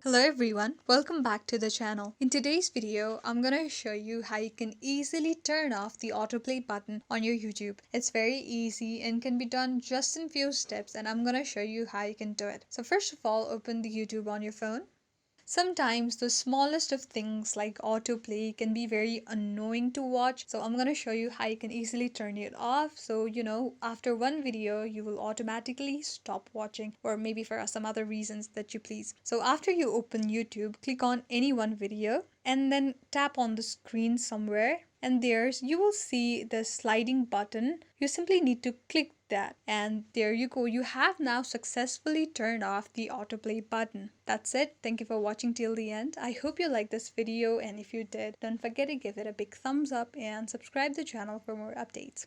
Hello everyone, welcome back to the channel. In today's video, I'm gonna show you how you can easily turn off the autoplay button on your YouTube. It's very easy and can be done just in few steps, and I'm gonna show you how you can do it. So first of all, open the YouTube on your phone. Sometimes the smallest of things like autoplay can be very annoying to watch. So I'm going to show you how you can easily turn it off. So, after one video, you will automatically stop watching, or maybe for some other reasons that you please. So after you open YouTube, click on any one video and then tap on the screen somewhere. And there's you will see the sliding button. You simply need to click that, and there you go. You have now successfully turned off the autoplay button. That's it. Thank you for watching till the end. I hope you liked this video, and if you did, don't forget to give it a big thumbs up and subscribe to the channel for more updates.